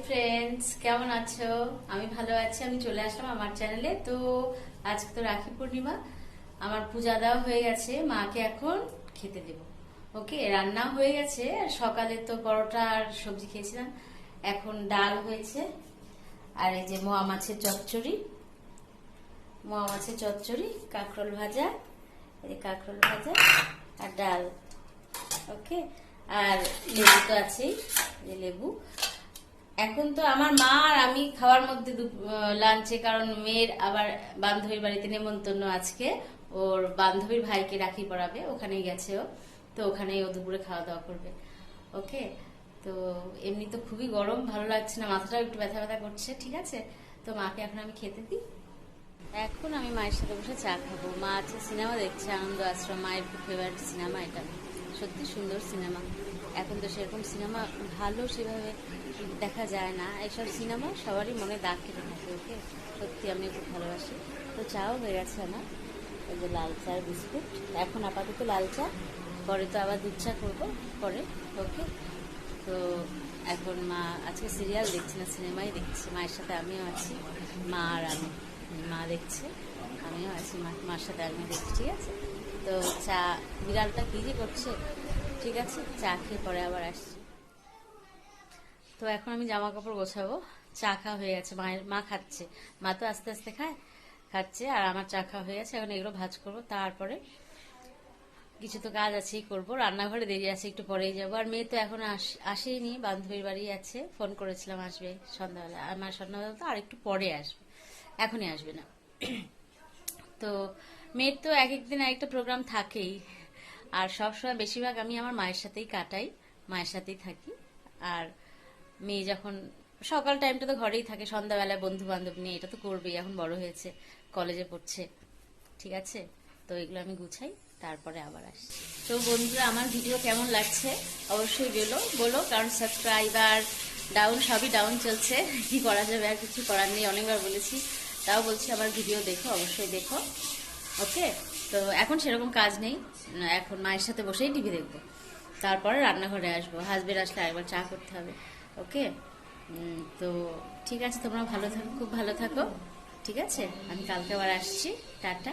Friends, কেমন আছো? আমি ভালো আছি। আমি চলে আসলাম আমার চ্যানেলে। তো আজকে তো রাখি পূর্ণিমা, আমার পূজা দেওয়া হয়ে গেছে, মাকে এখন খেতে দেব। ওকে, রান্না হয়ে গেছে। আর সকালে তো পরোটা আর সবজি খেয়েছিলাম, এখন ডাল হয়েছে। আর এই যে মোয়া মাছের চচ্চড়ি, কাঁকরোল ভাজা, এই যে কাঁকরোল ভাজা আর ডাল। ওকে, আর লেবু তো আছেই, এই লেবু। এখন তো আমার মা আর আমি খাওয়ার মধ্যে লাঞ্চে, কারণ মেয়ের আবার বান্ধবীর বাড়িতে নেমন্তন্ন আজকে। ওর বান্ধবীর ভাইকে রাখি পরাবে, ওখানেই গেছে ও। তো ওখানেই ও দুপুরে খাওয়া দাওয়া করবে। ওকে, তো এমনি তো খুবই গরম, ভালো লাগছে না, মাথাটাও একটু ব্যথা ব্যথা করছে। ঠিক আছে, তো মাকে এখন আমি খেতে দিই। এখন আমি মায়ের সাথে বসে চা খাবো। মা আছে সিনেমা দেখছে, আনন্দ আশ্রম, মায়ের খুব ফেভারিট সিনেমা এটা। সত্যি সুন্দর সিনেমা। এখন তো সেরকম সিনেমা ভালো সেভাবে দেখা যায় না। এইসব সিনেমা সবারই মনে দাগ কেটে থাকে। ওকে, সত্যি আমি খুব ভালোবাসি। তো চাও হয়ে গেছে আমার, এই যে লাল চা বিস্কুট। এখন আপাতত লাল চা, পরে তো আবার দুধ চা করবো পরে। ওকে, তো এখন মা আজকে সিরিয়াল দেখছি না, সিনেমাই দেখছি। মায়ের সাথে আমিও আছি, মা আর আমি। মা দেখছে, আমিও আছি, মার সাথে আমিও দেখছি। ঠিক আছে, তো চা, বিড়ালটা কি যে করছে। ঠিক আছে, চা খেয়ে পরে আবার আসছি। তো এখন আমি জামা কাপড় গোছাবো। চা খাওয়া হয়ে গেছে, মা খাচ্ছে। মা তো আস্তে আস্তে খাচ্ছে, আর আমার চা খাওয়া হয়ে গেছে। এখন এগুলো ভাজ করবো, তারপরে কিছু তো কাজ আছেই করবো। রান্নাঘরে দেরি আছে, একটু পরেই যাবো। আর মেয়ে তো এখন আসেইনি, বান্ধবীর বাড়ি আছে। ফোন করেছিলাম আসবে সন্ধ্যাবেলা, আমার সন্ধ্যাবেলা তো আর একটু পরে আসবে, এখনই আসবে না। তো মেয়ের তো এক একদিন একটা প্রোগ্রাম থাকেই। আর সবসময় বেশিরভাগ আমি আমার মায়ের সাথেই কাটাই, মায়ের সাথেই থাকি। আর মেয়ে যখন সকাল টাইমটা তো ঘরেই থাকে, সন্ধ্যাবেলায় বন্ধু বান্ধব নিয়ে এটা তো করবেই, এখন বড় হয়েছে, কলেজে পড়ছে। ঠিক আছে, তো এগুলো আমি গুছাই, তারপরে আবার আসি। তো বন্ধুরা, আমার ভিডিও কেমন লাগছে অবশ্যই বলো, কারণ সাবস্ক্রাইবার ডাউন, সবই ডাউন চলছে। কি করা যাবে, আর কিছু করার নেই। অনেকবার বলেছি, তাও বলছি, আমার ভিডিও দেখো, অবশ্যই দেখো। ওকে, তো এখন সেরকম কাজ নেই, এখন মায়ের সাথে বসেই টিভি দেখবো, তারপরে রান্নাঘরে আসবো। হাজবেন্ড আসলে আরেকবার চা করতে হবে। ওকে, তো ঠিক আছে, তোমরা ভালো থাকো, খুব ভালো থাকো। ঠিক আছে, আমি কালকে আবার আসছি। টাটা।